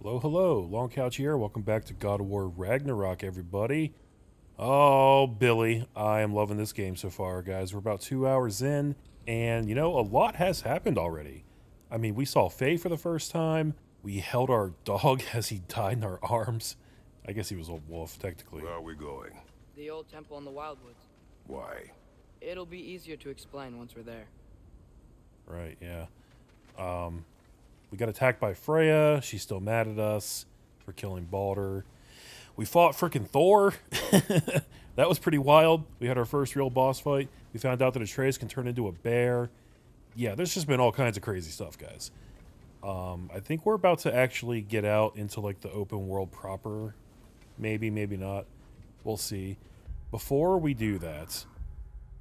Hello, hello. Long Couch here. Welcome back to God of War Ragnarok, everybody. Oh, Billy, I am loving this game so far, guys. We're about 2 hours in, and you know, a lot has happened already. I mean, we saw Faye for the first time. We held our dog as he died in our arms. I guess he was a wolf, technically. Where are we going? The old temple in the Wildwoods. Why? It'll be easier to explain once we're there. Right, yeah. We got attacked by Freya. She's still mad at us for killing Baldur. We fought frickin' Thor. That was pretty wild. We had our first real boss fight. We found out that Atreus can turn into a bear. Yeah, there's just been all kinds of crazy stuff, guys. I think we're about to actually get out into like the open world proper. Maybe, maybe not. We'll see. Before we do that,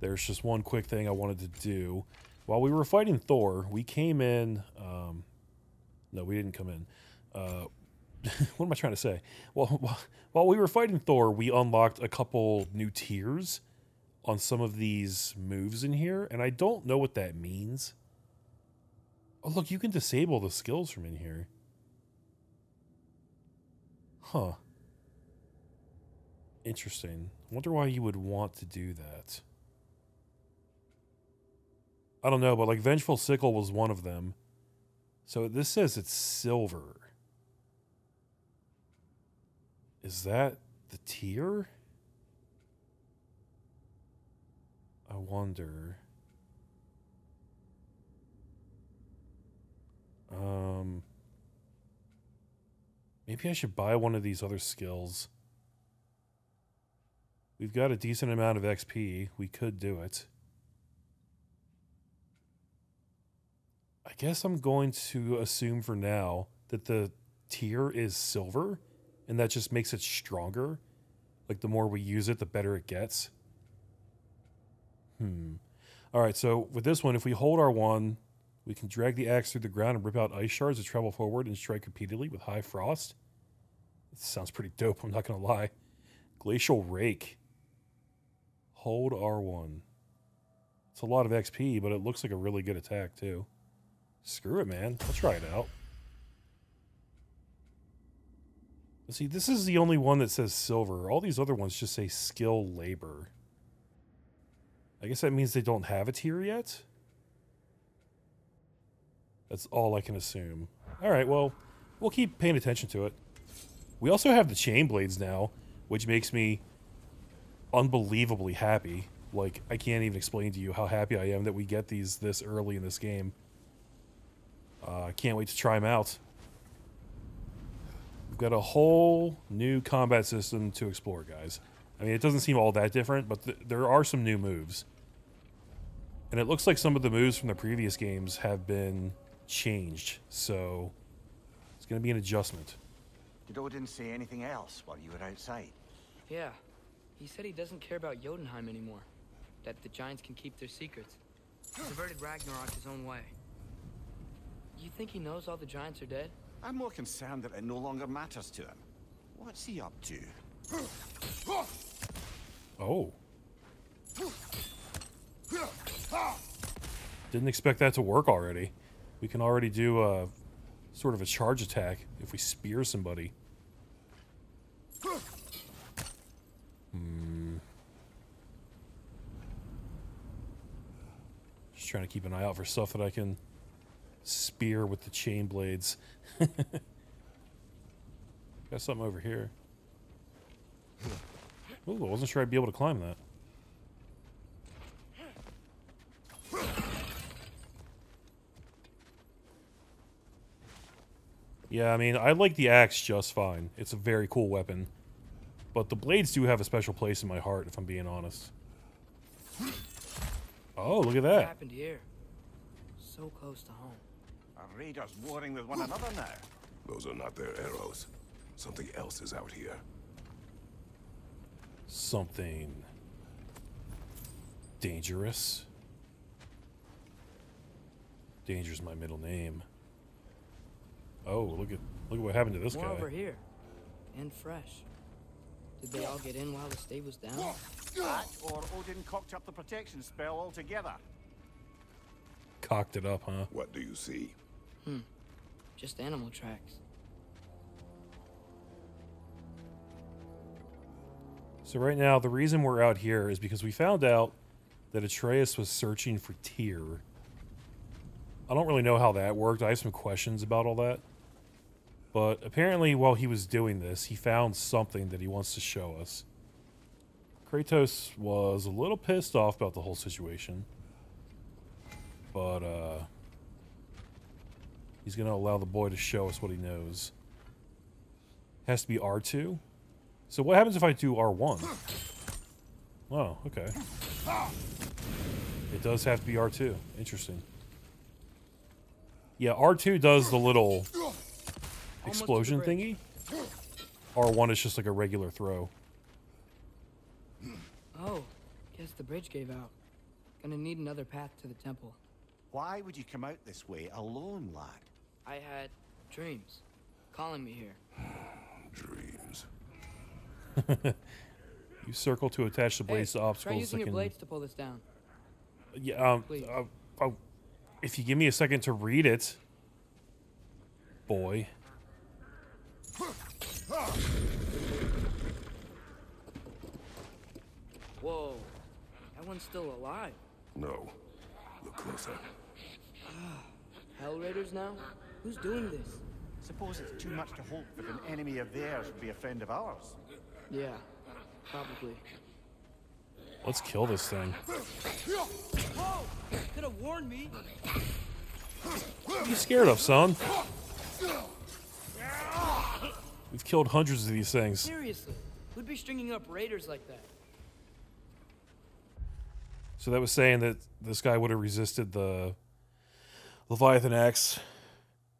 there's just one quick thing I wanted to do. While we were fighting Thor, we came in... no, we didn't come in. What am I trying to say? Well, while we were fighting Thor, we unlocked a couple new tiers on some of these moves in here, and I don't know what that means. Oh, look, you can disable the skills from in here. Huh. Interesting. I wonder why you would want to do that. I don't know, but like Vengeful Sickle was one of them. So this says it's silver. Is that the tier? I wonder. Maybe I should buy one of these other skills. We've got a decent amount of XP. We could do it. I guess I'm going to assume for now that the tier is silver, and that just makes it stronger. Like, the more we use it, the better it gets. Alright, so with this one, if we hold R1, we can drag the axe through the ground and rip out ice shards to travel forward and strike repeatedly with high frost. This sounds pretty dope, I'm not going to lie. Glacial Rake. Hold R1. It's a lot of XP, but it looks like a really good attack, too. Screw it, man. I'll try it out. See, this is the only one that says silver. All these other ones just say skill labor. I guess that means they don't have a tier yet? That's all I can assume. Alright, well, we'll keep paying attention to it. We also have the chain blades now, which makes me unbelievably happy. Like, I can't even explain to you how happy I am that we get these this early in this game. I can't wait to try them out. We've got a whole new combat system to explore, guys. I mean, it doesn't seem all that different, but there are some new moves. And it looks like some of the moves from the previous games have been changed, so it's going to be an adjustment. Did Odin say anything else while you were outside? Yeah, he said he doesn't care about Jotunheim anymore. That the giants can keep their secrets. He diverted Ragnarok his own way. You think he knows all the giants are dead? I'm more concerned that it no longer matters to him. What's he up to? Oh. Didn't expect that to work already. We can already do a sort of a charge attack if we spear somebody. Just trying to keep an eye out for stuff that I can spear with the chain blades. Got something over here. Ooh, I wasn't sure I'd be able to climb that. Yeah, I mean, I like the axe just fine. It's a very cool weapon. But the blades do have a special place in my heart, if I'm being honest. Oh, look at What that. happened here? So close to home. Are raiders warring with one another now? Those are not their arrows. Something else is out here. Something dangerous. Danger's my middle name. Oh, look at what happened to this More guy. over here. And fresh. Did they all get in while the stave was down? That, or Odin cocked up the protection spell altogether. Cocked it up, huh? What do you see? Just animal tracks. So right now, the reason we're out here is because we found out that Atreus was searching for Tyr. I don't really know how that worked. I have some questions about all that. But apparently, while he was doing this, he found something that he wants to show us. Kratos was a little pissed off about the whole situation. But, he's going to allow the boy to show us what he knows. Has to be R2. So what happens if I do R1? Oh, okay. It does have to be R2. Interesting. Yeah, R2 does the little explosion thingy. R1 is just like a regular throw. Oh, guess the bridge gave out. Gonna need another path to the temple. Why would you come out this way alone, lad? I had dreams calling me here. Dreams. You circle to attach the blades to Try obstacles using that your can... blades to pull this down. Yeah, Please. if you give me a second to read it, boy. Whoa, that one's still alive. No. Look closer. Hell Raiders now? Who's doing this? Suppose it's too much to hope that an enemy of theirs would be a friend of ours. Yeah, probably. Let's kill this thing. Whoa! Could have warned me. What are you scared of, son? We've killed hundreds of these things. Seriously, who'd be stringing up raiders like that? So that was saying that this guy would have resisted the Leviathan axe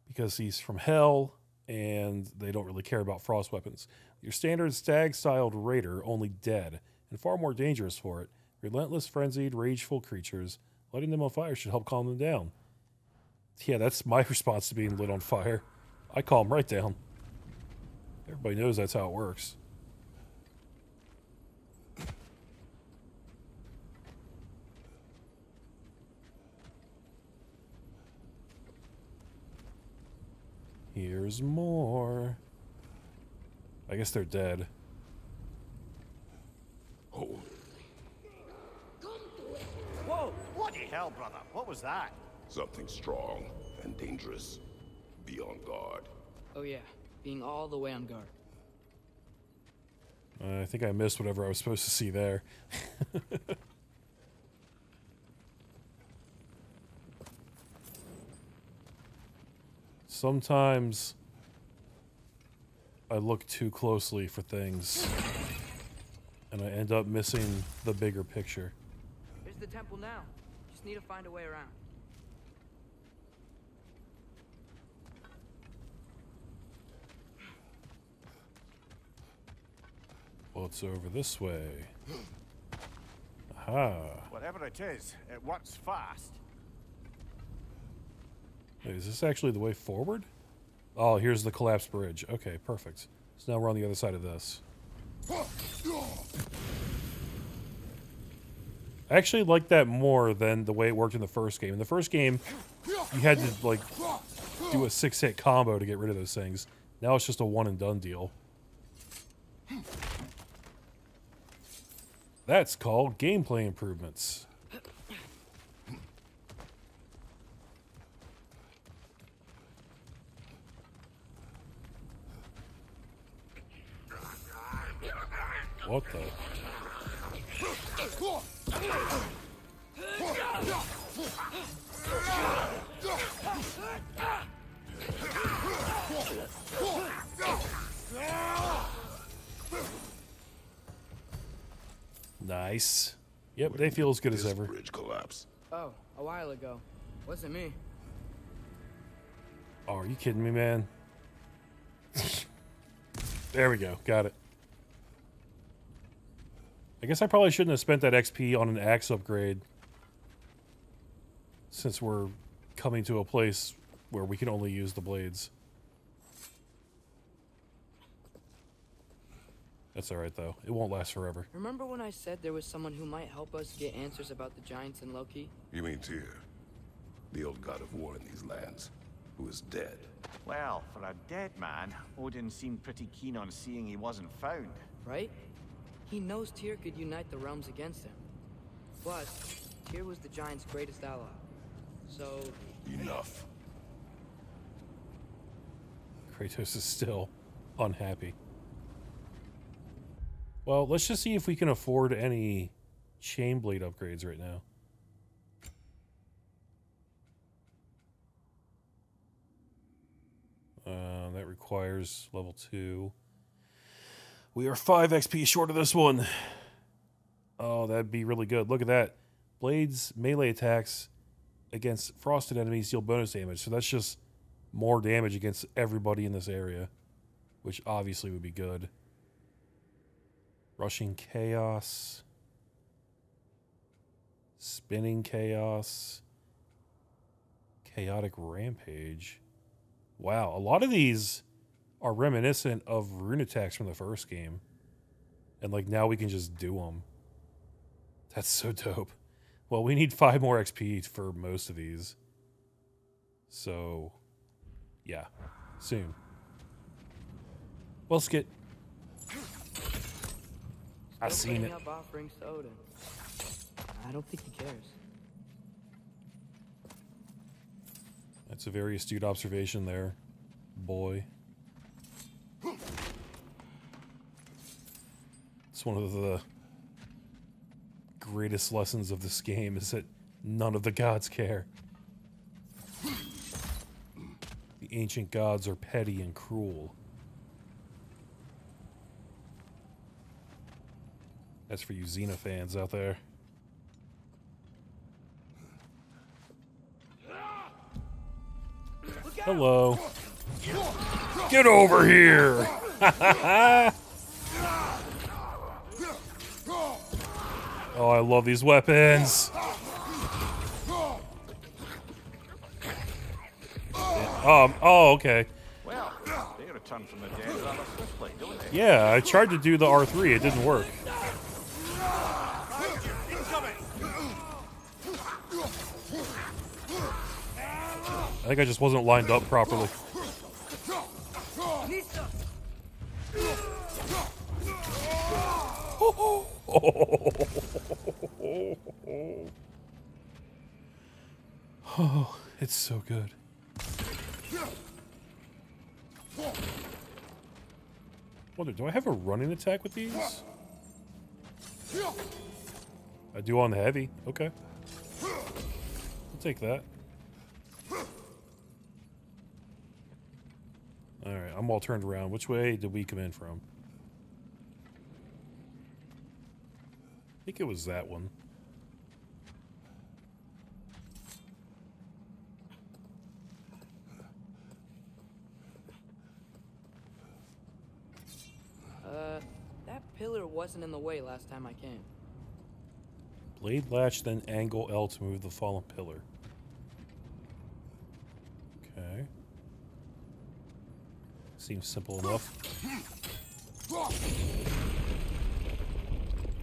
because he's from hell and they don't really care about frost weapons. Your standard stag-styled raider, only dead, and far more dangerous for it. Relentless, frenzied, rageful creatures. Letting them on fire should help calm them down. Yeah, that's my response to being lit on fire. I calm right down. Everybody knows that's how it works. Here's more. I guess they're dead. Oh, Whoa! Bloody hell, brother. What was that? something strong and dangerous. Be on guard. Oh yeah, being all the way on guard. I think I missed whatever I was supposed to see there. Sometimes I look too closely for things and I end up missing the bigger picture. There's the temple now. Just need to find a way around. What's over this way? Aha. Whatever it is, it works fast. Wait, is this actually the way forward? Oh, here's the collapsed bridge. Okay, perfect. So now we're on the other side of this. I actually like that more than the way it worked in the first game. In the first game, you had to, like, do a 6-hit combo to get rid of those things. Now it's just a one-and-done deal. That's called gameplay improvements. What the? Nice. Yep, they feel as good as This ever. bridge collapse. Oh, a while ago. Wasn't me. Oh, are you kidding me, man? There we go. Got it. I guess I probably shouldn't have spent that XP on an axe upgrade, since we're coming to a place where we can only use the blades. That's alright, though. It won't last forever. Remember when I said there was someone who might help us get answers about the giants and Loki? You mean Tyr, the old god of war in these lands, who is dead. Well, for a dead man, Odin seemed pretty keen on seeing he wasn't found. Right? He knows Tyr could unite the realms against him. Plus, Tyr was the Giants' greatest ally. So... Enough. Kratos is still unhappy. Well, let's just see if we can afford any chain blade upgrades right now. That requires level 2. We are 5 XP short of this one. Oh, that'd be really good. Look at that. Blades melee attacks against frosted enemies deal bonus damage. So that's just more damage against everybody in this area, which obviously would be good. Rushing Chaos. Spinning Chaos. Chaotic Rampage. Wow, a lot of these are reminiscent of rune attacks from the first game. And like now we can just do them. That's so dope. Well, we need 5 more XP for most of these. So, yeah, soon. Well, Skit. I seen it. Up offerings to Odin. I don't think he cares. That's a very astute observation there, boy. It's one of the greatest lessons of this game is that none of the gods care. The ancient gods are petty and cruel. That's for you Xena fans out there. Hello. Get over here! Oh, I love these weapons. Oh, okay. Well, they return from the dead rather swiftly, don't they? Yeah, I tried to do the R3. It didn't work. I think I just wasn't lined up properly. Oh, it's so good. Wonder, do I have a running attack with these? I do on the heavy. Okay. I'll take that. Alright, I'm all turned around. Which way did we come in from? I think it was that one. That pillar wasn't in the way last time I came. Blade latch, then angle L to move the fallen pillar. Okay. Seems simple enough.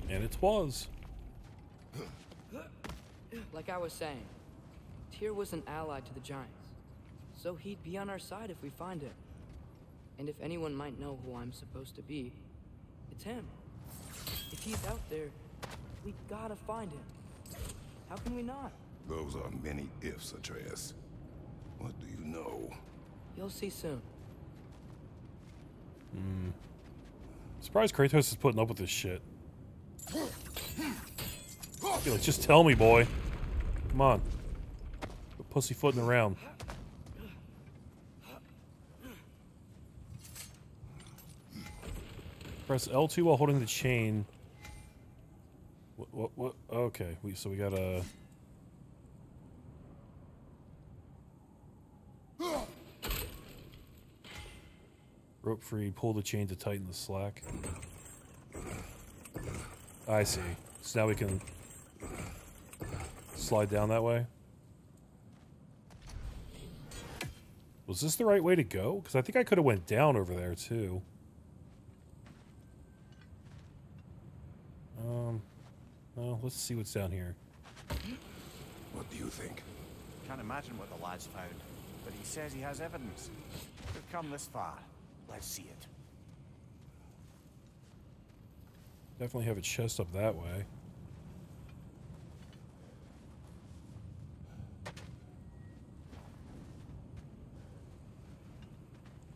And it was. Like I was saying, Tyr was an ally to the Giants. So he'd be on our side if we find him. And if anyone might know who I'm supposed to be, it's him. If he's out there, we gotta find him. How can we not? Those are many ifs, Atreus. What do you know? You'll see soon. Surprised Kratos is putting up with this shit. Be like, just tell me, boy. Come on. Quit pussyfooting around. Press L2 while holding the chain. What? Okay, so we gotta... Rope free, pull the chain to tighten the slack. I see. So now we can slide down that way. Was this the right way to go? Because I think I could have went down over there too. Well, let's see what's down here. What do you think? Can't imagine what the lad's found, but he says he has evidence. We've come this far. Let's see it. Definitely have a chest up that way.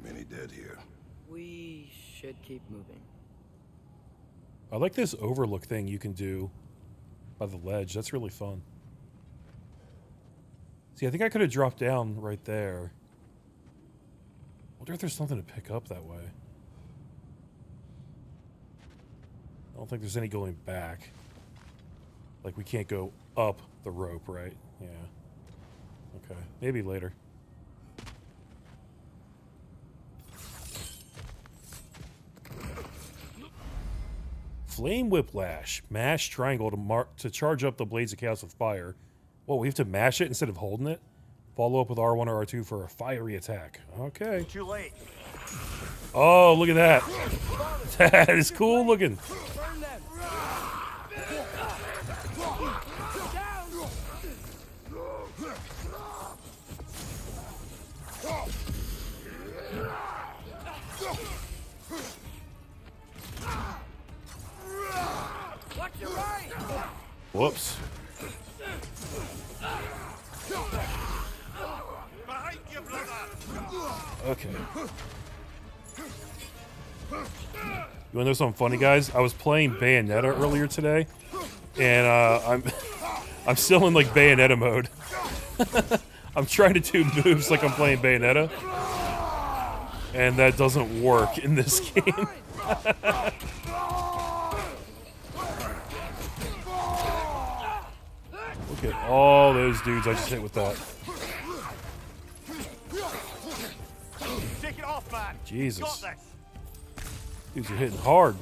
Many dead here. We should keep moving. I like this overlook thing you can do by the ledge. That's really fun. See, I think I could have dropped down right there. Wonder if there's something to pick up that way. I don't think there's any going back. Like, we can't go up the rope, right? Yeah. Okay. Maybe later. Flame Whiplash. Mash triangle to charge up the blades of chaos with fire. Whoa, we have to mash it instead of holding it? Follow up with R1 or R2 for a fiery attack. Okay. Too late. Oh, look at that. That is cool looking. Burn them! Watch your right! Whoops. Behind you, brother! Okay. You wanna know something funny, guys? I was playing Bayonetta earlier today, and I'm still in like Bayonetta mode. I'm trying to do moves like I'm playing Bayonetta, and that doesn't work in this game. Look at all those dudes I just hit with that. Take it off, man. Jesus. Got this. Dudes are hitting hard.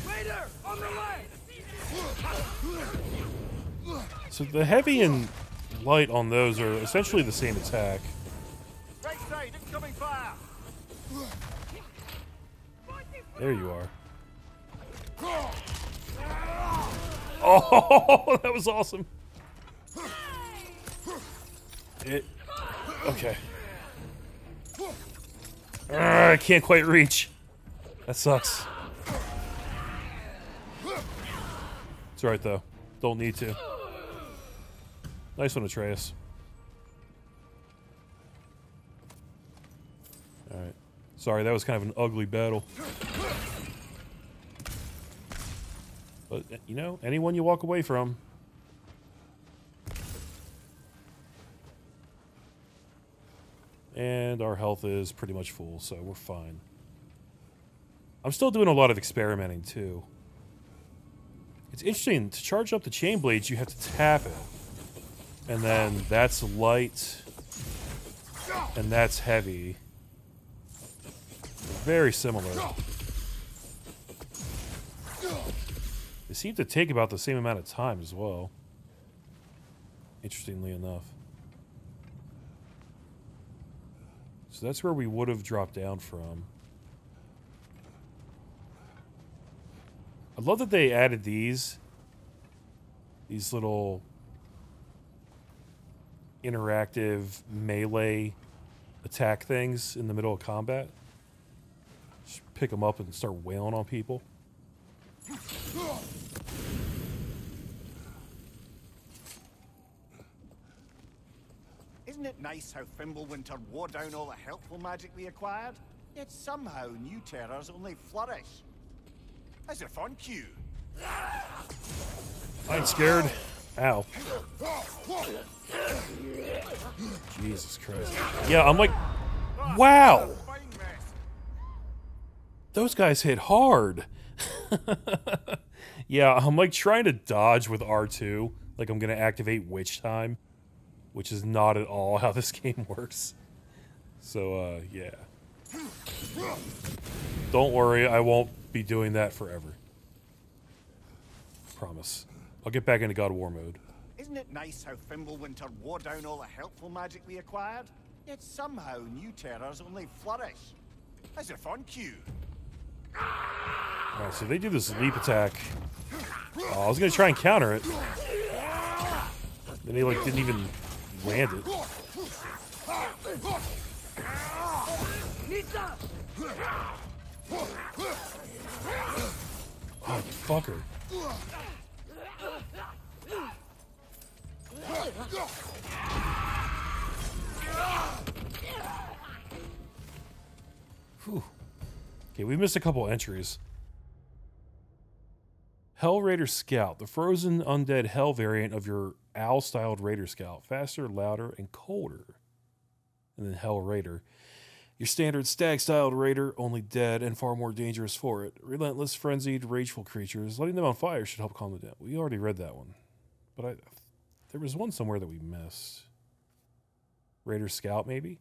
Later! On the left! So the heavy and light on those are essentially the same attack. Right side, incoming fire. There you are. Oh, that was awesome. Okay. I can't quite reach. That sucks. It's alright though. Don't need to. Nice one, Atreus. Alright. Sorry, that was kind of an ugly battle. But, you know, anyone you walk away from. And our health is pretty much full, so we're fine. I'm still doing a lot of experimenting, too. It's interesting, to charge up the chain blades, you have to tap it. And then that's light. And that's heavy. Very similar. They seem to take about the same amount of time as well. Interestingly enough. So that's where we would have dropped down from. I love that they added these little interactive melee attack things in the middle of combat. Just pick them up and start wailing on people. Isn't it nice how Fimbulwinter wore down all the helpful magic we acquired? Yet somehow new terrors only flourish. How's your fun, Q? I ain't scared. Ow. Jesus Christ. Yeah, I'm like, wow! Fine mess. Those guys hit hard. Yeah, I'm like trying to dodge with R2. Like I'm going to activate Witch Time. Which is not at all how this game works. So, yeah. Don't worry, I won't be doing that forever. Promise. I'll get back into God of War mode. Isn't it nice how Fimbulwinter wore down all the helpful magic we acquired? Yet somehow new terrors only flourish. How's your fun, Q? Alright, so they do this leap attack. Oh, I was gonna try and counter it. Then he, like, didn't even land it. Oh, fucker. Whew. Okay, we missed a couple entries. Hell Raider Scout, the frozen undead hell variant of your owl-styled Raider Scout. Faster, louder, and colder. And then Hell Raider. Your standard stag-styled raider, only dead and far more dangerous for it. Relentless, frenzied, rageful creatures. Letting them on fire should help calm them down. We already read that one. But there was one somewhere that we missed. Raider Scout, maybe?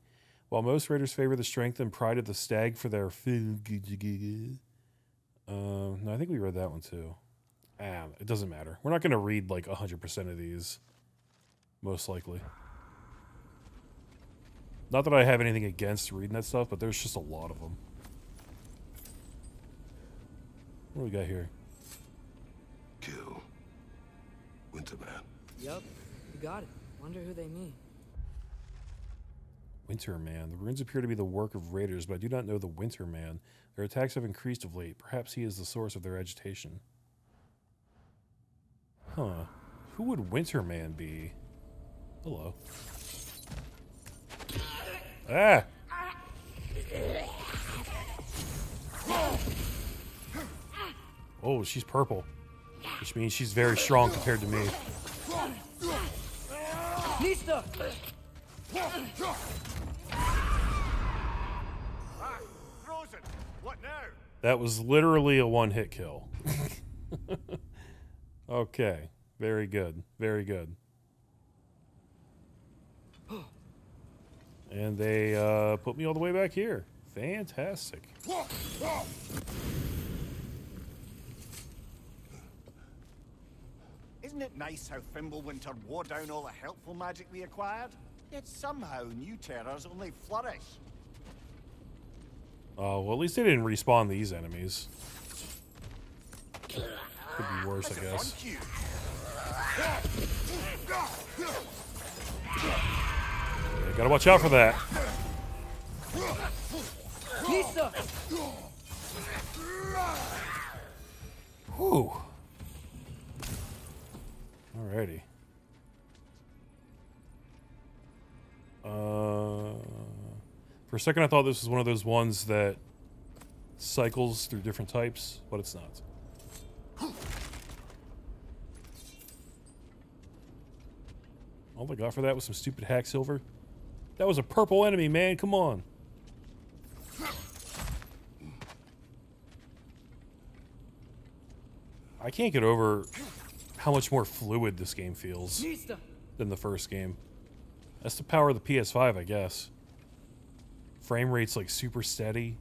While most raiders favor the strength and pride of the stag for their... no, I think we read that one too. It doesn't matter. We're not going to read like 100% of these. Most likely. Not that I have anything against reading that stuff, but there's just a lot of them. What do we got here? Kill. Winterman. Yup, you got it. Wonder who they mean. Winterman. The runes appear to be the work of raiders, but I do not know the Winterman. Their attacks have increased of late. Perhaps he is the source of their agitation. Huh. Who would Winterman be? Hello. Ah! Oh, she's purple. Which means she's very strong compared to me. Nista! Frozen! What now? That was literally a one-hit kill. Okay. Very good. Very good. And they put me all the way back here. Fantastic. Isn't it nice how Fimbulwinter wore down all the helpful magic we acquired? Yet somehow new terrors only flourish. Oh, well, at least they didn't respawn these enemies. Could be worse, I guess. Yeah, gotta watch out for that. Nista! Whew. Alrighty. For a second I thought this was one of those ones that cycles through different types, but it's not. All I got for that was some stupid hack silver. That was a purple enemy, man. Come on. I can't get over how much more fluid this game feels than the first game. That's the power of the PS5, I guess. Frame rate's like super steady.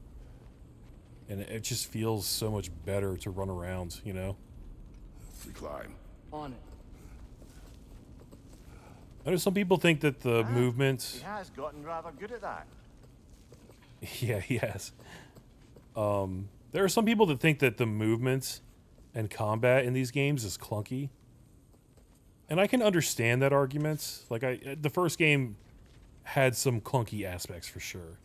And it just feels so much better to run around, you know? We climb. On it. I know some people think that the movement... He has gotten rather good at that. Yeah, he has. There are some people that think that the movement and combat in these games is clunky. And I can understand that argument. Like, the first game had some clunky aspects for sure.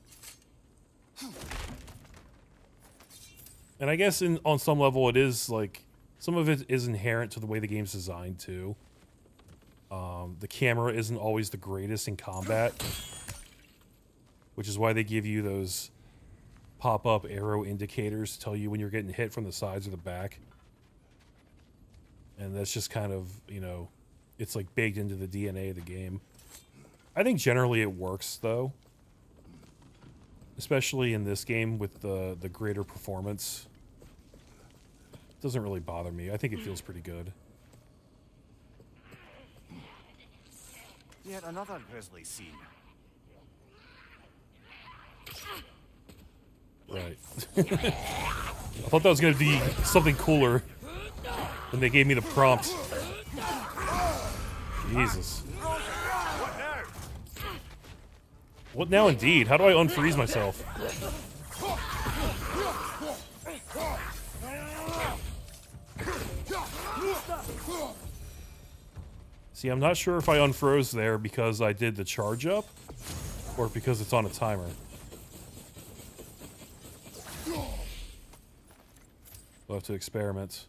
And I guess on some level it is, like, some of it is inherent to the way the game's designed, too. The camera isn't always the greatest in combat, which is why they give you those pop-up arrow indicators to tell you when you're getting hit from the sides or the back. And that's just kind of, you know, it's like baked into the DNA of the game. I think generally it works, though. Especially in this game with the greater performance. It doesn't really bother me. I think it feels pretty good. Yet another grisly scene. Right. I thought that was going to be something cooler when they gave me the prompt. Jesus. What now? What now indeed? How do I unfreeze myself? See, I'm not sure if I unfroze there because I did the charge up or because it's on a timer. We'll have to experiment.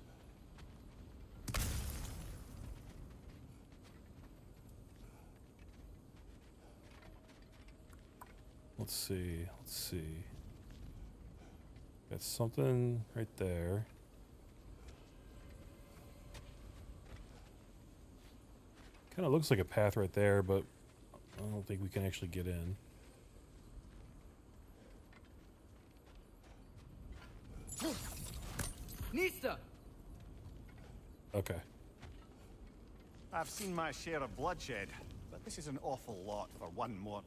Let's see. Let's see. Got something right there. Kind of looks like a path right there, but I don't think we can actually get in. Nista! Okay. I've seen my share of bloodshed, but this is an awful lot for one more.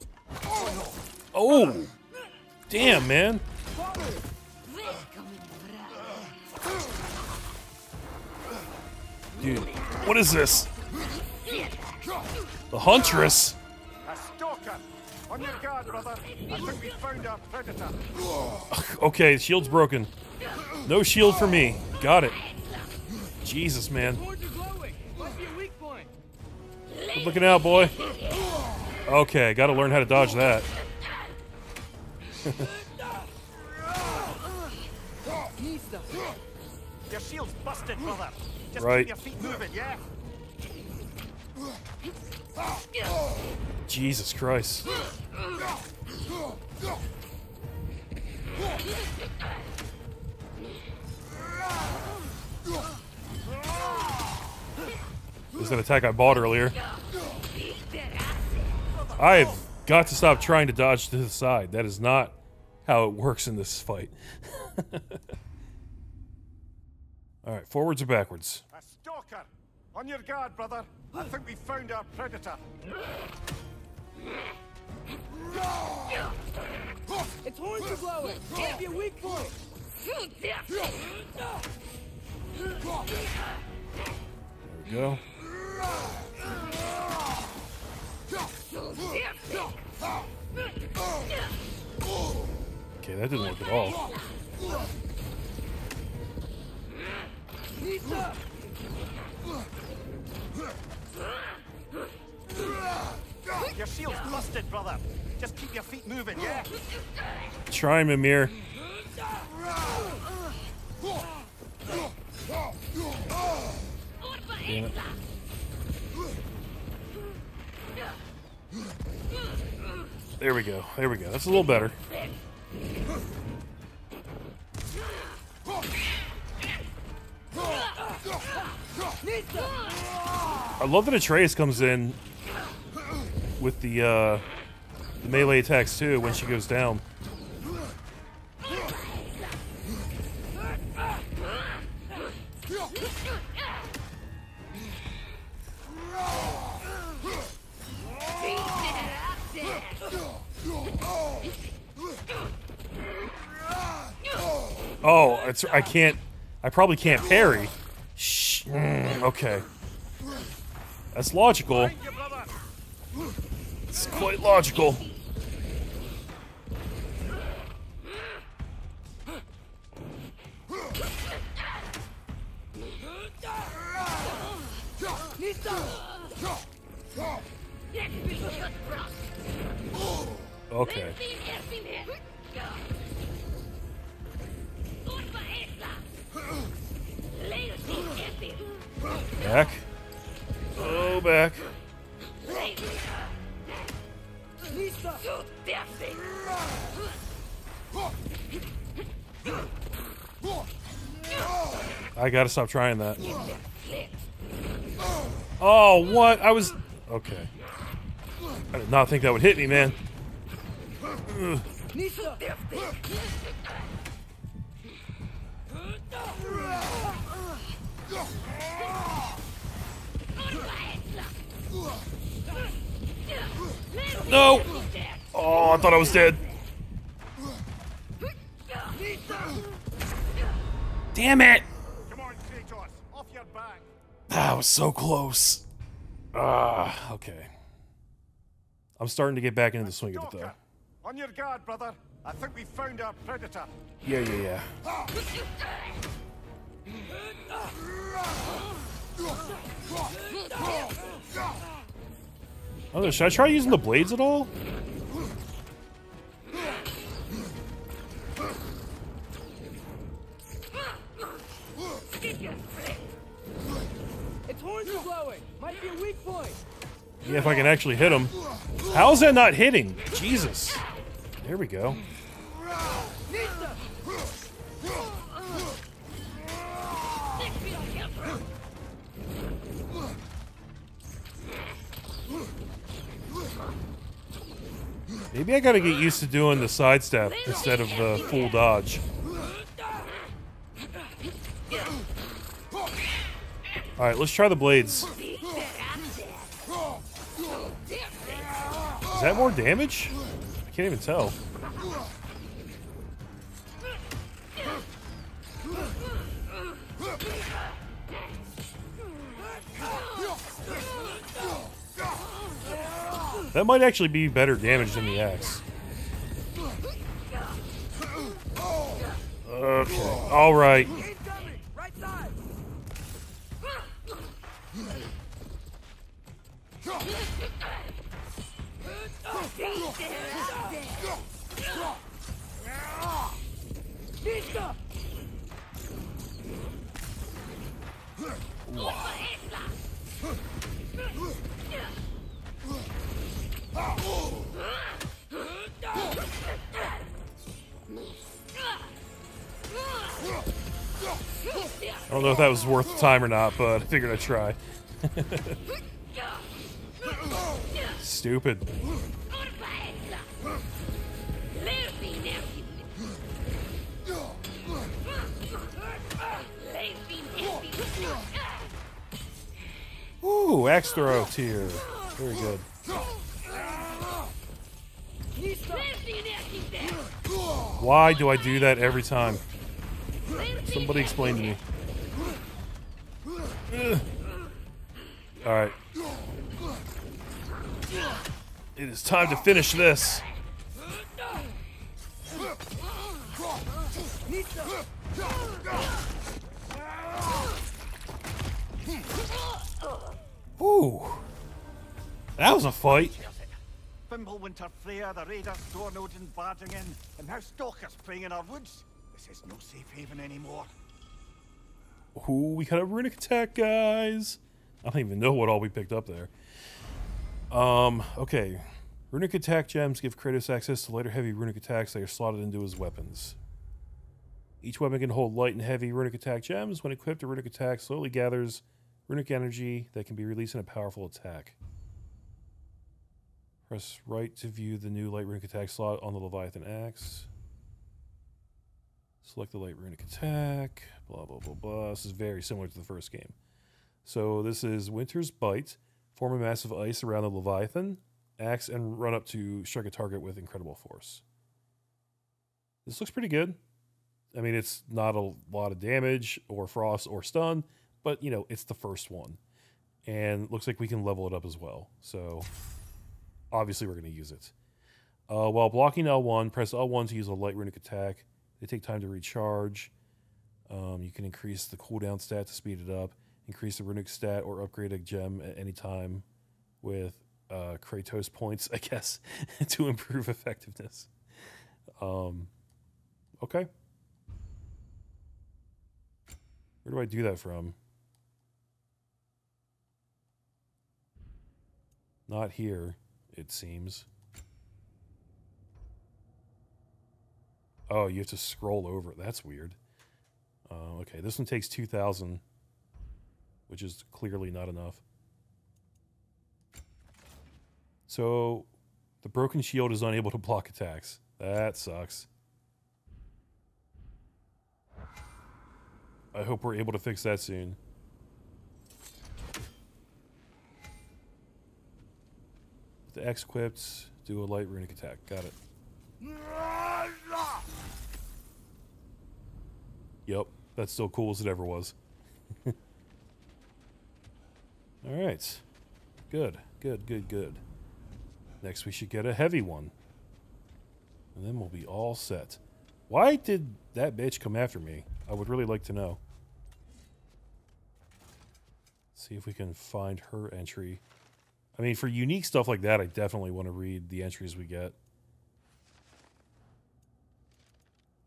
Oh! Damn, man! Dude, what is this? The Huntress? A stalker! On your guard, brother. I think we found our predator. Okay, shield's broken. No shield for me. Got it. Jesus, man. Horns are glowing. Must be a weak point. Good looking out, boy. Okay, gotta learn how to dodge that. Nista! Your shield's busted, brother. Just Right. keep your feet moving, yeah? Jesus Christ. This is an attack I bought earlier. I've got to stop trying to dodge to the side. That is not how it works in this fight. Alright, forwards or backwards? A stalker! On your guard, brother. I think we found our predator. Its horns are glowing. Must be a weak point. There we go. Okay, that didn't work at all. Nista! Your shield's busted, brother. Just keep your feet moving, yeah? Try, Mimir. Damn it. There we go. There we go. That's a little better. I love that Atreus comes in with the melee attacks too when she goes down. Oh, it's I can't. I probably can't parry. Shh. Okay. That's logical. It's quite logical. Okay. Back. Oh, back. I gotta stop trying that. Oh, what? I was... Okay. I did not think that would hit me, man. Ugh. No! Oh, I thought I was dead. Damn it! Come on, Kratos. Off your back. That was so close. Ah, okay. I'm starting to get back into the swing of it, though. On your guard, brother. I think we found our predator. Yeah. Oh, should I try using the blades at all? Yeah, if I can actually hit him. How is that not hitting? Jesus. There we go. Maybe I gotta get used to doing the sidestep instead of the full dodge. Alright, let's try the blades. Is that more damage? I can't even tell. That might actually be better damage than the axe. Okay, alright. I don't know if that was worth the time or not, but I figured I'd try. Stupid. Ooh, axe throw tier. Very good. Why do I do that every time? Somebody explain to me. Alright. It is time to finish this. Ooh. That was a fight. Fimbulwinter Freya, the raiders, Stornodin barging in, and now stalkers preying in our woods. This is no safe haven anymore. Ooh, we got a runic attack, guys. I don't even know what all we picked up there. Okay. Runic attack gems give Kratos access to light or heavy runic attacks that are slotted into his weapons. Each weapon can hold light and heavy runic attack gems. When equipped, a runic attack slowly gathers runic energy that can be released in a powerful attack. Press right to view the new light runic attack slot on the Leviathan axe. Select the light runic attack. Blah, blah, blah, blah. This is very similar to the first game. So this is Winter's Bite. Form a mass of ice around the Leviathan axe and run up to strike a target with incredible force. This looks pretty good. I mean, it's not a lot of damage or frost or stun, but, you know, it's the first one. And looks like we can level it up as well. So, obviously, we're going to use it. While blocking L1, press L1 to use a light runic attack. They take time to recharge. You can increase the cooldown stat to speed it up. Increase the runic stat or upgrade a gem at any time with Kratos points, I guess, to improve effectiveness. Okay. Where do I do that from? Not here, it seems. Oh, you have to scroll over it. That's weird. Okay, this one takes 2,000, which is clearly not enough. So, the broken shield is unable to block attacks. That sucks. I hope we're able to fix that soon. With the X equipped, do a light runic attack. Got it. Yep, that's still cool as it ever was. Alright. Good, good, good, good. Next we should get a heavy one. And then we'll be all set. Why did that bitch come after me? I would really like to know. See if we can find her entry. I mean, for unique stuff like that, I definitely want to read the entries we get.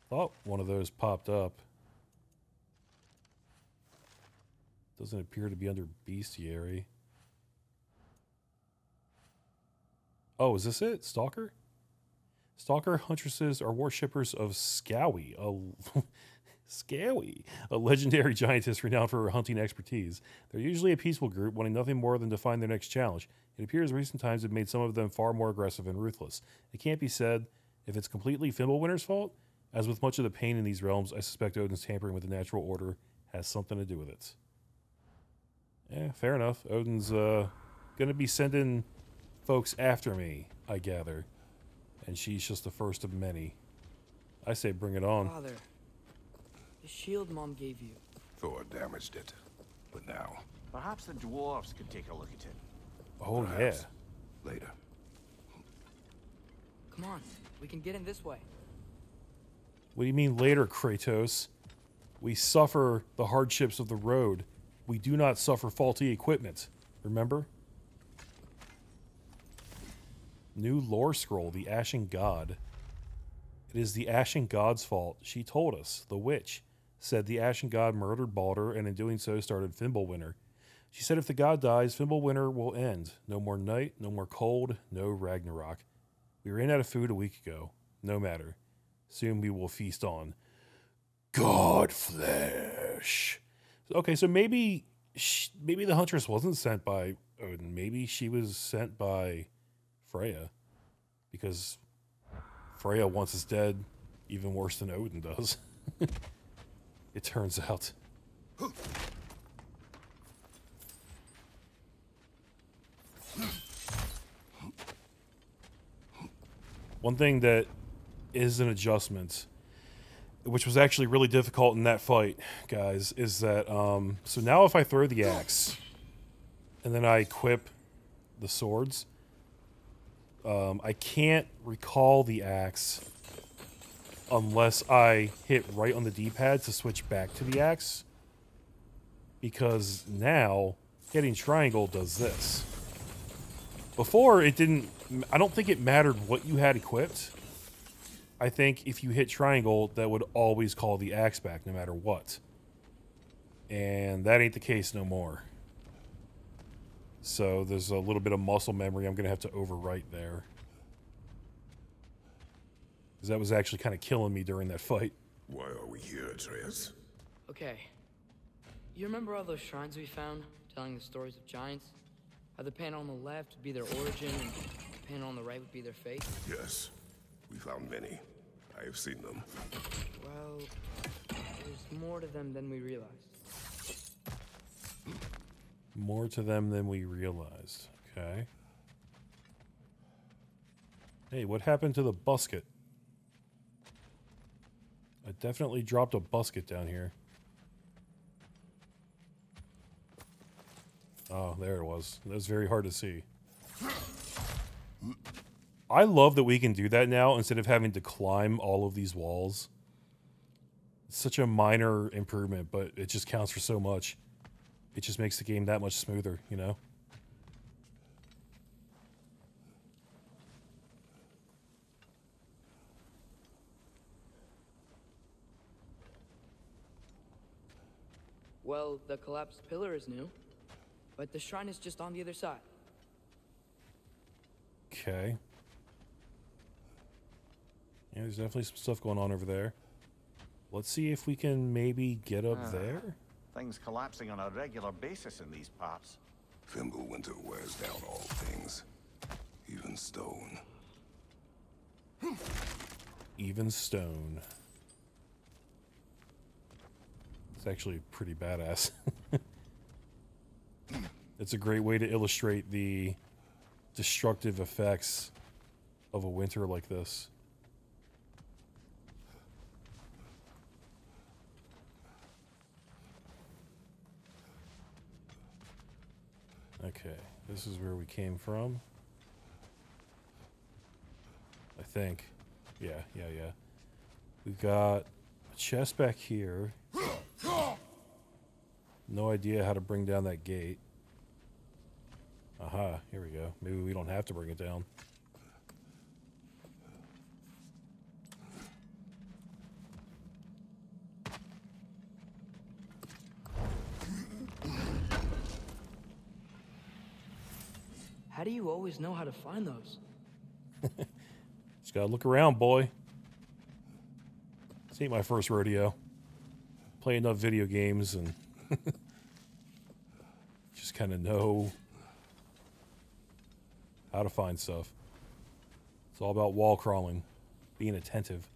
Thought one of those popped up. Doesn't appear to be under bestiary. Oh, is this it? Stalker? Stalker huntresses are worshippers of Scowie, Scowie, a legendary giantess renowned for her hunting expertise. They're usually a peaceful group, wanting nothing more than to find their next challenge. It appears recent times have made some of them far more aggressive and ruthless. It can't be said if it's completely Fimbulwinter's fault. As with much of the pain in these realms, I suspect Odin's tampering with the natural order has something to do with it. Yeah, fair enough. Odin's gonna be sending folks after me, I gather. And she's just the first of many. I say bring it on. Father, the shield Mom gave you. Thor damaged it. But now, Perhaps the dwarves could take a look at it. Oh, perhaps yeah. later. Come on, we can get in this way. What do you mean later, Kratos? We suffer the hardships of the road. We do not suffer faulty equipment. Remember? New lore scroll, the Ashen God. It is the Ashen God's fault. She told us. The witch said the Ashen God murdered Baldur, and in doing so started Fimbulwinter. She said if the god dies, Fimbulwinter will end. No more night, no more cold, no Ragnarok. We ran out of food a week ago. No matter. Soon we will feast on God flesh. Okay, so maybe the Huntress wasn't sent by Odin. Maybe she was sent by Freya, because Freya wants us dead even worse than Odin does. It turns out. One thing that is an adjustment, which was actually really difficult in that fight, guys, is that so now if I throw the axe and then I equip the swords, I can't recall the axe unless I hit right on the D-pad to switch back to the axe, because now hitting triangle does this. Before, it didn't. I don't think it mattered what you had equipped. I think if you hit triangle, that would always call the axe back no matter what. And that ain't the case no more. So there's a little bit of muscle memory I'm going to have to overwrite there. Because that was actually kind of killing me during that fight. Why are we here, Atreus? Okay. You remember all those shrines we found, telling the stories of giants? How the panel on the left would be their origin, and the panel on the right would be their fate? Yes. We found many. I have seen them. Well, there's more to them than we realized. More to them than we realized. Okay. Hey, what happened to the busket? I definitely dropped a busket down here. Oh, there it was. That was very hard to see. I love that we can do that now instead of having to climb all of these walls. It's such a minor improvement, but it just counts for so much. It just makes the game that much smoother, you know? Well, the collapsed pillar is new, but the shrine is just on the other side. Okay. Yeah, there's definitely some stuff going on over there. Let's see if we can maybe get up there. Things collapsing on a regular basis in these parts. Fimbulwinter wears down all things, even stone. Even stone. It's actually pretty badass. It's a great way to illustrate the destructive effects of a winter like this. Okay, this is where we came from. I think. Yeah. We got a chest back here. No idea how to bring down that gate. Aha, here we go. Maybe we don't have to bring it down. How do you always know how to find those? Just gotta look around, boy. This ain't my first rodeo. Play enough video games and just kind of know how to find stuff. It's all about wall crawling, being attentive.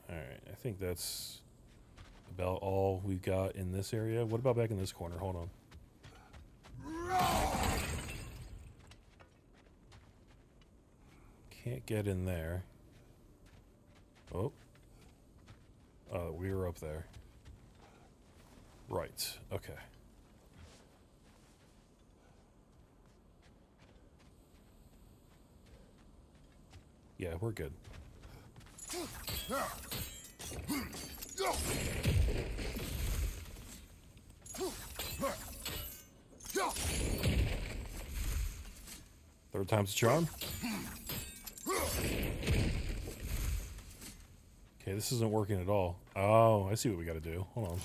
Alright, I think that's about all we've got in this area. What about back in this corner? Hold on. Can't get in there. Oh. We were up there. Right. Okay. Yeah, we're good. Third time's a charm. Okay, this isn't working at all. Oh, I see what we gotta do. Hold on.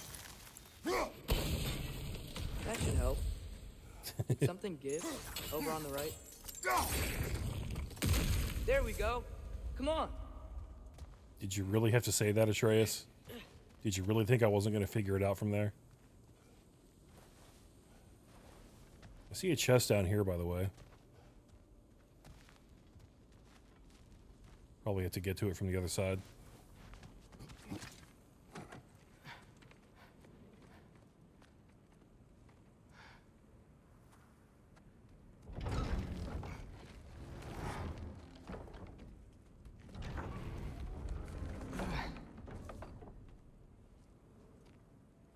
That should help. Something give over on the right. There we go. Come on. Did you really have to say that, Atreus? Did you really think I wasn't going to figure it out from there? I see a chest down here, by the way. Probably have to get to it from the other side.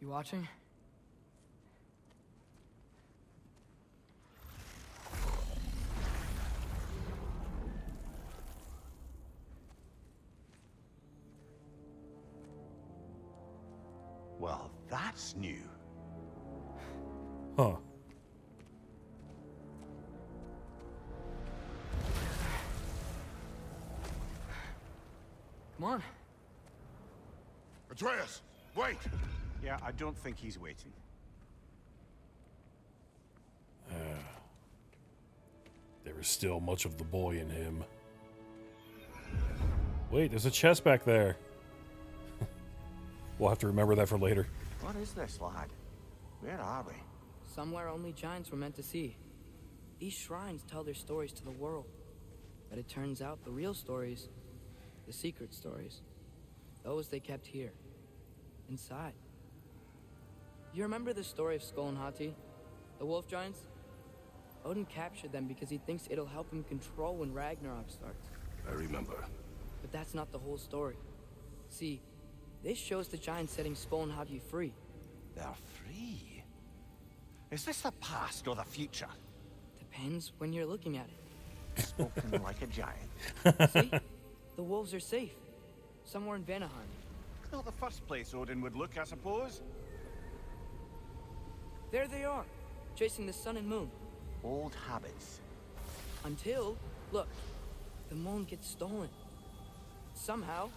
You watching? Well, that's new. Huh. Come on. Atreus, wait! Yeah, I don't think he's waiting. There is still much of the boy in him. Wait, there's a chest back there. We'll have to remember that for later. What is this, lad? Where are we? Somewhere only giants were meant to see. These shrines tell their stories to the world. But it turns out the real stories, the secret stories, those they kept here, inside. You remember the story of Skull and Hati, the wolf giants? Odin captured them because he thinks it'll help him control when Ragnarok starts. I remember. But that's not the whole story. See, this shows the giants setting Skull and Hati free. They're free? Is this the past or the future? Depends when you're looking at it. Spoken like a giant. See? The wolves are safe. Somewhere in Vanaheim. Not the first place Odin would look, I suppose. There they are, chasing the sun and moon. Old habits. Until, look, the moon gets stolen. Somehow.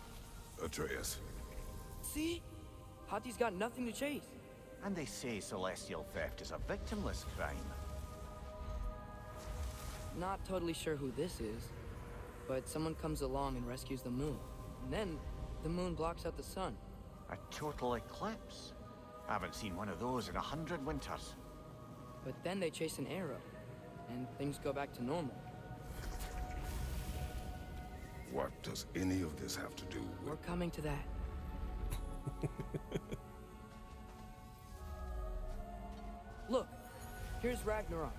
Atreus. See? Hati's got nothing to chase. And they say celestial theft is a victimless crime. Not totally sure who this is, but someone comes along and rescues the moon. And then, the moon blocks out the sun. A total eclipse. Haven't seen one of those in 100 winters. But then they chase an arrow, and things go back to normal. What does any of this have to do We're with... coming to that. Look, here's Ragnarok.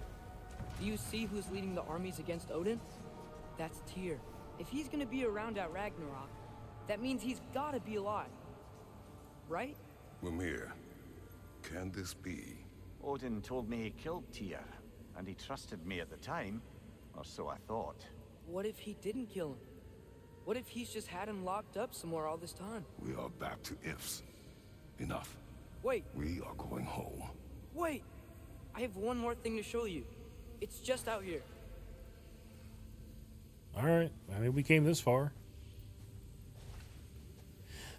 Do you see who's leading the armies against Odin? That's Tyr. If he's gonna be around at Ragnarok, that means he's gotta be alive. Right? Mimir, can this be? Odin told me he killed Tyr, and he trusted me at the time, or so I thought. What if he didn't kill him? What if he's just had him locked up somewhere all this time? We are back to ifs. Enough. Wait, We are going home. wait! I have one more thing to show you. It's just out here. Alright, I mean, we came this far.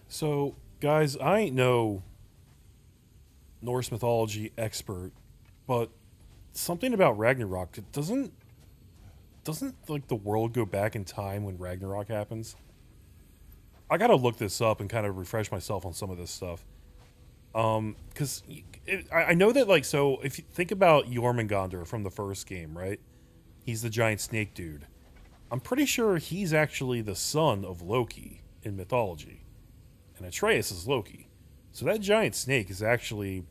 So, guys, I ain't no Norse mythology expert, but something about Ragnarok, it doesn't like the world go back in time when Ragnarok happens? I gotta look this up and kind of refresh myself on some of this stuff. Because I know that, like, so if you think about Jormungandr from the first game, right? He's the giant snake dude. I'm pretty sure he's actually the son of Loki in mythology. And Atreus is Loki. So that giant snake is actually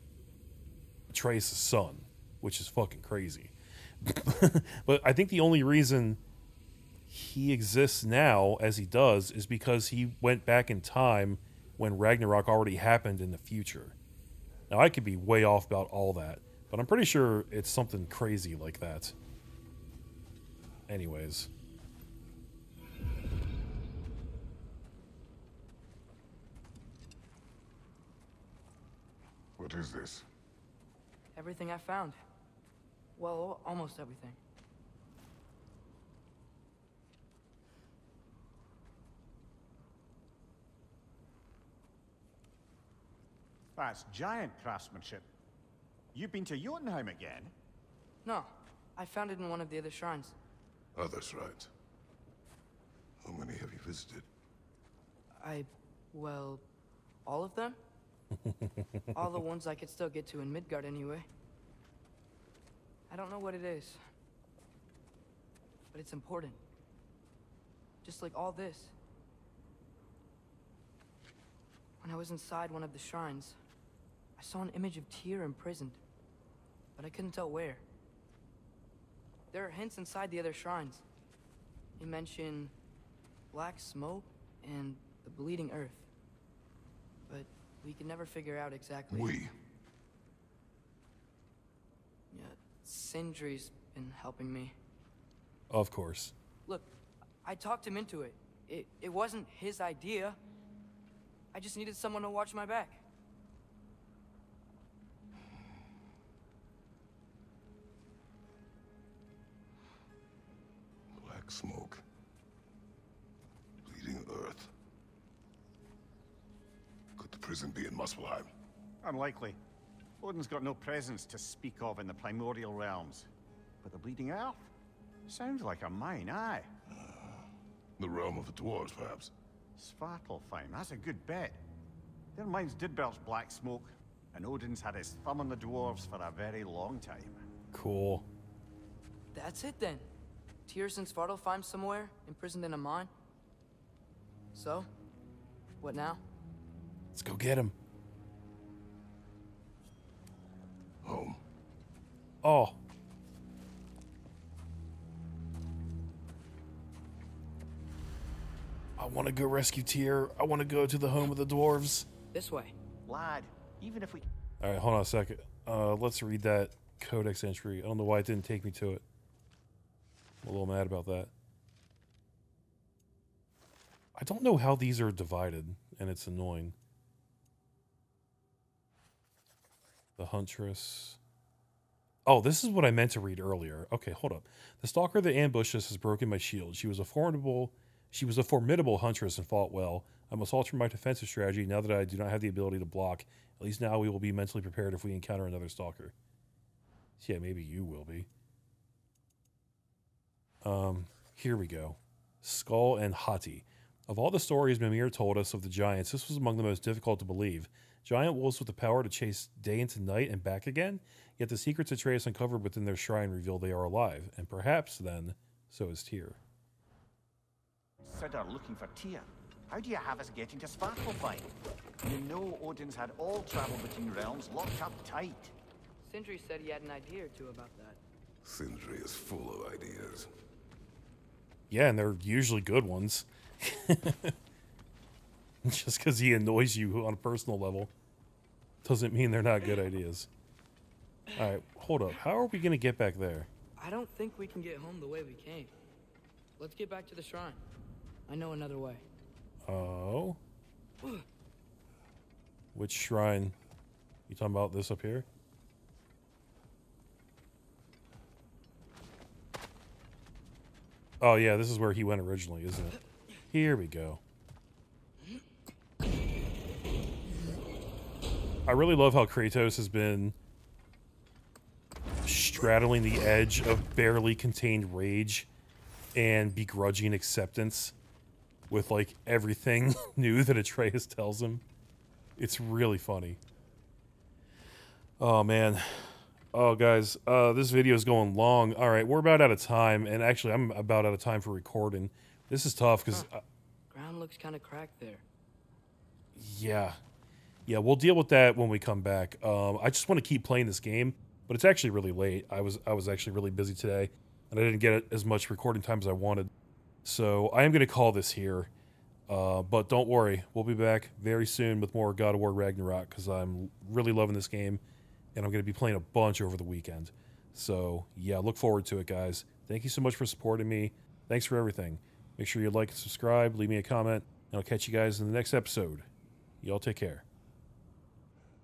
Atreus' son, which is fucking crazy. But I think the only reason he exists now as he does is because he went back in time when Ragnarok already happened in the future. Now, I could be way off about all that, but I'm pretty sure it's something crazy like that. Anyways. What is this? Everything I found. Well, almost everything. That's giant craftsmanship. You've been to Jotunheim again? No, I found it in one of the other shrines. Other shrines. How many have you visited? Well, all of them? All the ones I could still get to in Midgard anyway. I don't know what it is, but it's important. Just like all this. When I was inside one of the shrines, I saw an image of Tyr imprisoned, but I couldn't tell where. There are hints inside the other shrines. They mention black smoke and the bleeding earth, but we can never figure out exactly. Yeah, Sindri's been helping me. Of course. Look, I talked him into it. It wasn't his idea. I just needed someone to watch my back. Black smoke. Bleeding earth. Could the prison be in Muspelheim? Unlikely. Odin's got no presence to speak of in the primordial realms. But the bleeding earth? Sounds like a mine, aye. The realm of the dwarves, perhaps. Svartalfheim, that's a good bet. Their mines did belch black smoke, and Odin's had his thumb on the dwarves for a very long time. Cool. That's it then. Tyr's in Svartalfheim somewhere, imprisoned in a mine. So, what now? Let's go get him. Home. Oh. I want to go rescue Tyr. I want to go to the home of the dwarves. This way. Lad, even if we... Alright, hold on a second. Let's read that codex entry. I don't know why it didn't take me to it. I'm a little mad about that. I don't know how these are divided, and it's annoying. The Huntress. Oh, this is what I meant to read earlier. Okay, hold up. The stalker that ambushed us has broken my shield. She was a formidable huntress and fought well. I must alter my defensive strategy now that I do not have the ability to block. At least now we will be mentally prepared if we encounter another stalker. Yeah, maybe you will be. Here we go. Skull and Hati. Of all the stories Mimir told us of the giants, this was among the most difficult to believe. Giant wolves with the power to chase day into night and back again? Yet the secrets Atreus uncovered within their shrine reveal they are alive. And perhaps, then, so is Tyr. Consider looking for Tyr. How do you have us getting to Svartalfheim? You know Odin's had all travel between realms locked up tight. Sindri said he had an idea or two about that. Sindri is full of ideas. Yeah, and they're usually good ones. Just because he annoys you on a personal level doesn't mean they're not good ideas. Alright, hold up. How are we going to get back there? I don't think we can get home the way we came. Let's get back to the shrine. I know another way. Oh? Which shrine? You talking about this up here? Oh yeah, this is where he went originally, isn't it? Here we go. I really love how Kratos has been straddling the edge of barely contained rage and begrudging acceptance with, like, everything new that Atreus tells him. It's really funny. Oh, man. Oh, guys, this video is going long. All right, we're about out of time, and actually, I'm about out of time for recording. This is tough, because... Ground looks kind of cracked there. Yeah. Yeah, we'll deal with that when we come back. I just want to keep playing this game, but it's actually really late. I was actually really busy today, and I didn't get as much recording time as I wanted. So I am going to call this here. But don't worry, we'll be back very soon with more God of War Ragnarok, because I'm really loving this game, and I'm going to be playing a bunch over the weekend. So, yeah, look forward to it, guys. Thank you so much for supporting me. Thanks for everything. Make sure you like and subscribe, leave me a comment, and I'll catch you guys in the next episode. Y'all take care.